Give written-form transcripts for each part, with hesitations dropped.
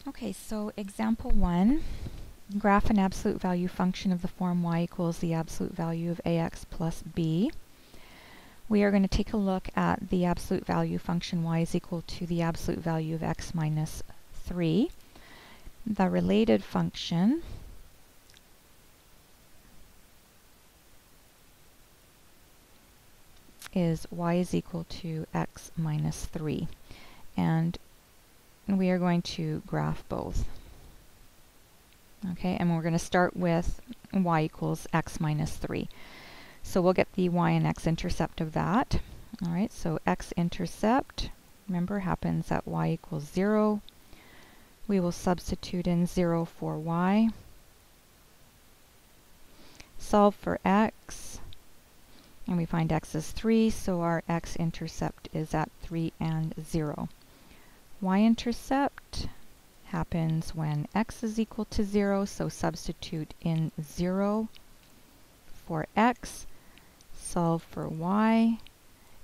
Okay, so example 1, graph an absolute value function of the form y equals the absolute value of ax plus b. We are going to take a look at the absolute value function y is equal to the absolute value of x minus 3. The related function is y is equal to x minus 3. And we are going to graph both. Okay, and we're going to start with y equals x minus 3. So we'll get the y and x intercept of that. All right, so x-intercept, remember, happens at y equals 0. We will substitute in 0 for y. Solve for x, and we find x is 3, so our x-intercept is at 3 and 0. Y-intercept happens when x is equal to 0, so substitute in 0 for x, solve for y,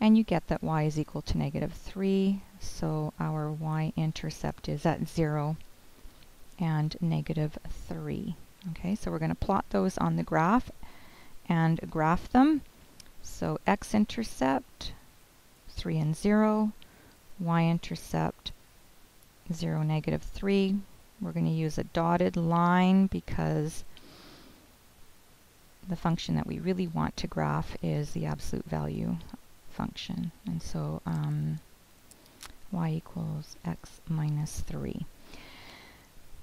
and you get that y is equal to negative 3, so our y-intercept is at 0 and negative 3. Okay, so we're going to plot those on the graph and graph them. So x-intercept, 3 and 0, y-intercept, 0, negative 3. We're going to use a dotted line because the function that we really want to graph is the absolute value function. And so y equals x minus 3.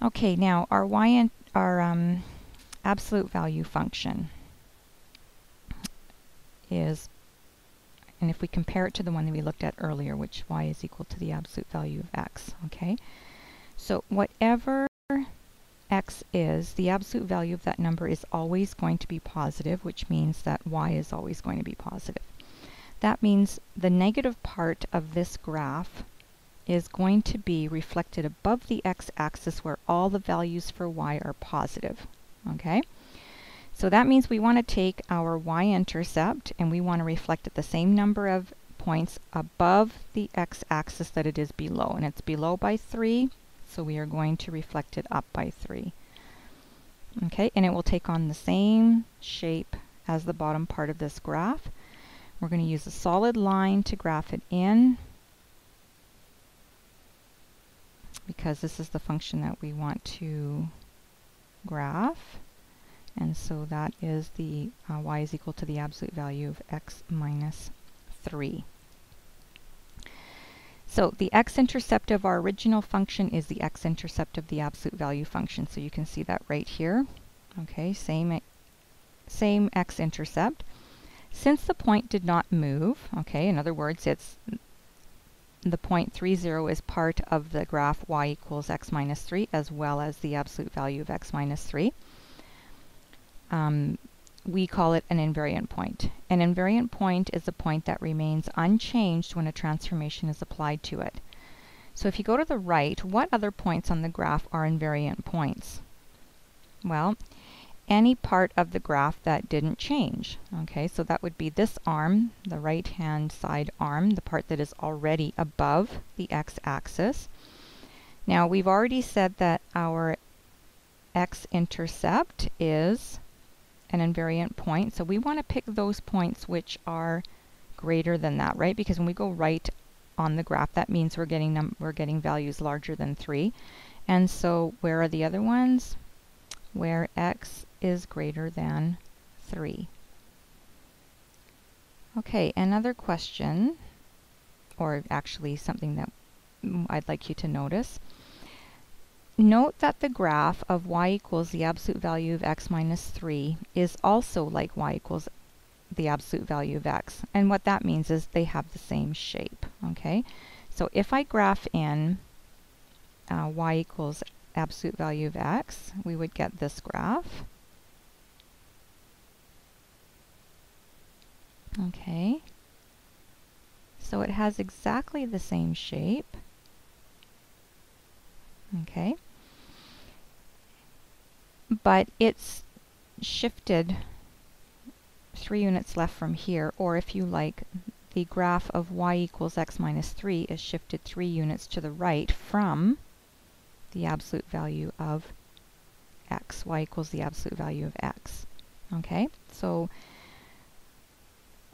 Okay, now our absolute value function is, and if we compare it to the one that we looked at earlier, which y is equal to the absolute value of x, okay? So whatever x is, the absolute value of that number is always going to be positive, which means that y is always going to be positive. That means the negative part of this graph is going to be reflected above the x-axis where all the values for y are positive, okay? So that means we want to take our y-intercept and we want to reflect at the same number of points above the x-axis that it is below. And it's below by 3, so we are going to reflect it up by 3. Okay, and it will take on the same shape as the bottom part of this graph. We're going to use a solid line to graph it in, because this is the function that we want to graph. And so that is the y is equal to the absolute value of x minus 3. So the x-intercept of our original function is the x-intercept of the absolute value function. So you can see that right here. Okay, same x-intercept. Since the point did not move, okay, in other words, it's the point 3, 0 is part of the graph y equals x minus 3 as well as the absolute value of x minus 3. We call it an invariant point. An invariant point is a point that remains unchanged when a transformation is applied to it. So if you go to the right, what other points on the graph are invariant points? Well, any part of the graph that didn't change. Okay, so that would be this arm, the right-hand side arm, the part that is already above the x-axis. Now, we've already said that our x-intercept is an invariant point, so we want to pick those points which are greater than that, right? Because when we go right on the graph, that means we're getting values larger than 3. And so where are the other ones? Where x is greater than 3. Okay, another question, or actually something that I'd like you to notice. Note that the graph of y equals the absolute value of x minus 3 is also like y equals the absolute value of x. And what that means is they have the same shape, okay? So if I graph in y equals absolute value of x, we would get this graph. Okay. So it has exactly the same shape. Okay. But it's shifted 3 units left from here, or if you like, the graph of y equals x minus 3 is shifted 3 units to the right from the absolute value of x. Y equals the absolute value of x. Okay, so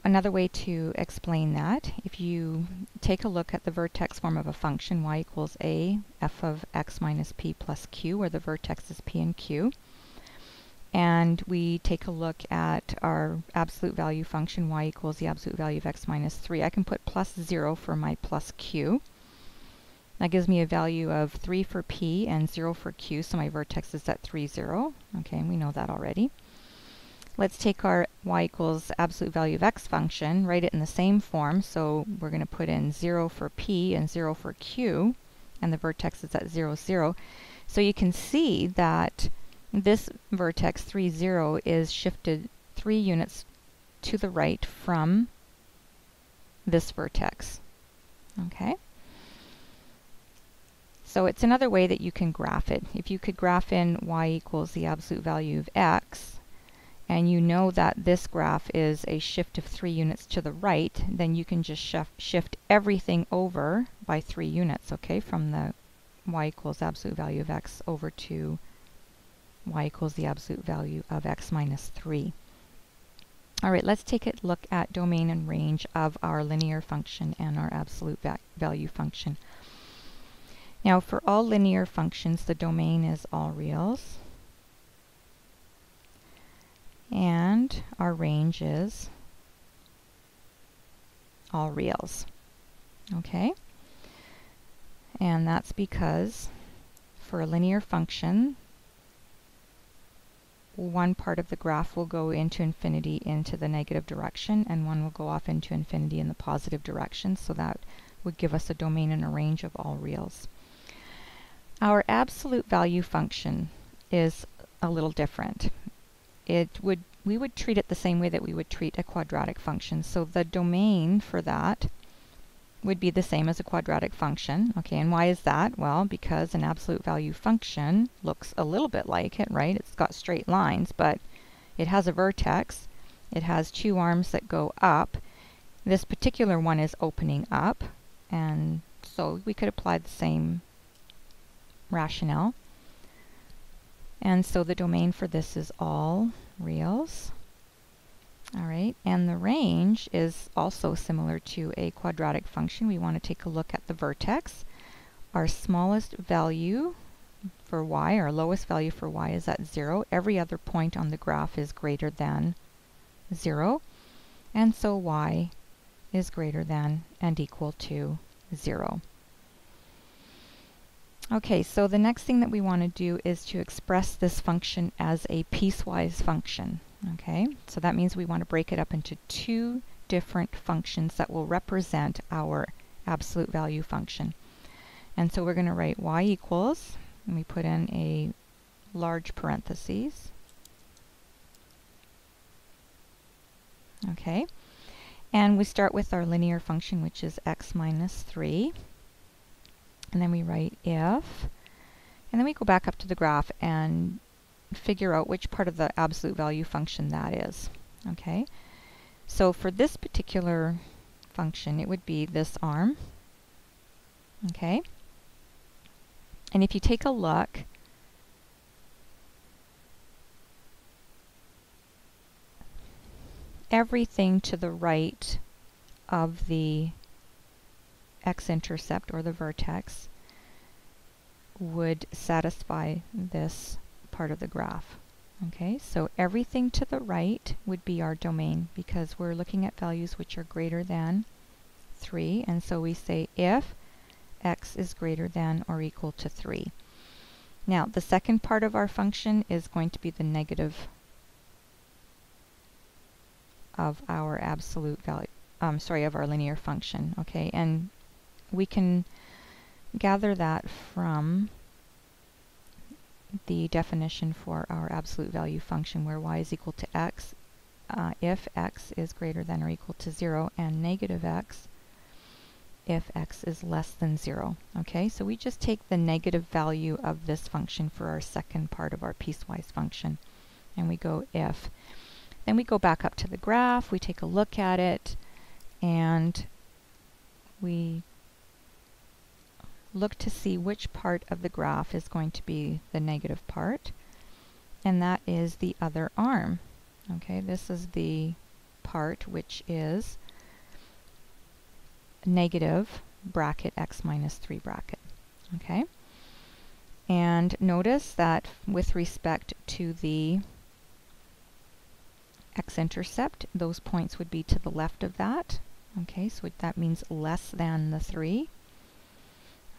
another way to explain that, if you take a look at the vertex form of a function, y equals a f of x minus p plus q, where the vertex is p and q, and we take a look at our absolute value function, y equals the absolute value of x minus 3, I can put plus 0 for my plus q. That gives me a value of 3 for p and 0 for q, so my vertex is at 3, 0. Okay, and we know that already. Let's take our y equals absolute value of x function, write it in the same form, so we're going to put in 0 for p and 0 for q, and the vertex is at 0, 0. So you can see that this vertex 3, 0 is shifted 3 units to the right from this vertex. Okay? So it's another way that you can graph it. If you could graph in y equals the absolute value of x, and you know that this graph is a shift of 3 units to the right, then you can just shift everything over by 3 units, okay, from the y equals absolute value of x over to y equals the absolute value of x minus 3. All right, let's take a look at domain and range of our linear function and our absolute value function. Now, for all linear functions, the domain is all reals, and our range is all reals. Okay? And that's because for a linear function, one part of the graph will go into infinity into the negative direction, and one will go off into infinity in the positive direction, so that would give us a domain and a range of all reals. Our absolute value function is a little different. We would treat it the same way that we would treat a quadratic function. So the domain for that would be the same as a quadratic function. Okay, and why is that? Well, because an absolute value function looks a little bit like it, right? It's got straight lines, but it has a vertex. It has 2 arms that go up. This particular one is opening up, and so we could apply the same rationale. And so the domain for this is all reals. All right, and the range is also similar to a quadratic function. We want to take a look at the vertex. Our smallest value for y, our lowest value for y, is at 0. Every other point on the graph is greater than 0, and so y is greater than and equal to 0. Okay, so the next thing that we want to do is to express this function as a piecewise function. Okay, so that means we want to break it up into 2 different functions that will represent our absolute value function. And so we're going to write y equals, and we put in a large parentheses. Okay, and we start with our linear function, which is x minus 3. And then we write if, and then we go back up to the graph and figure out which part of the absolute value function that is. Okay, so for this particular function, it would be this arm. Okay, and if you take a look, everything to the right of the x-intercept or the vertex would satisfy this part of the graph. Okay, so everything to the right would be our domain because we're looking at values which are greater than 3, and so we say if x is greater than or equal to 3. Now the second part of our function is going to be the negative of our absolute value, of our linear function. Okay, and we can gather that from the definition for our absolute value function, where y is equal to x if x is greater than or equal to 0, and negative x if x is less than 0. Okay, so we just take the negative value of this function for our second part of our piecewise function, and we go if. Then we go back up to the graph, we take a look at it, and we look to see which part of the graph is going to be the negative part, and that is the other arm. Okay, this is the part which is negative bracket x minus 3 bracket. Okay, and notice that with respect to the x-intercept, those points would be to the left of that. Okay, so that means less than the 3.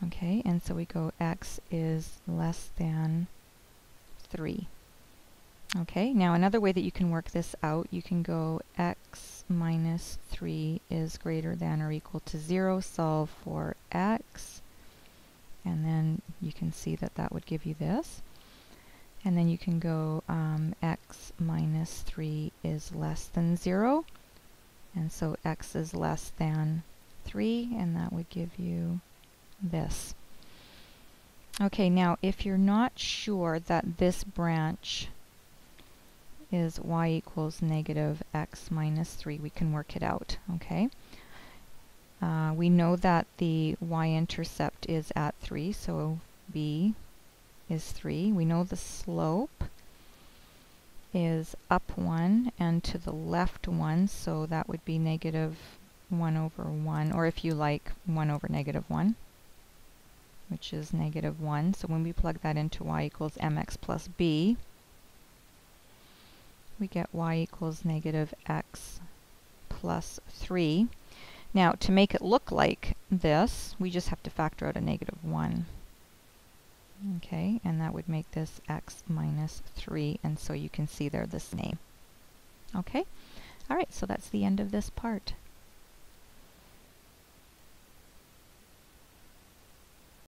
Okay, and so we go x is less than 3. Okay, now another way that you can work this out, you can go x minus 3 is greater than or equal to 0, solve for x, and then you can see that that would give you this. And then you can go x minus 3 is less than 0, and so x is less than 3, and that would give you this. Okay, now if you're not sure that this branch is y equals negative x minus 3, we can work it out. Okay, we know that the y-intercept is at 3, so b is 3. We know the slope is up 1 and to the left 1, so that would be negative 1 over 1, or if you like, 1 over negative 1, which is negative 1. So when we plug that into y equals mx plus b, we get y equals negative x plus 3. Now, to make it look like this, we just have to factor out a negative 1. Okay, and that would make this x minus 3, and so you can see they're the same. Okay, all right, so that's the end of this part.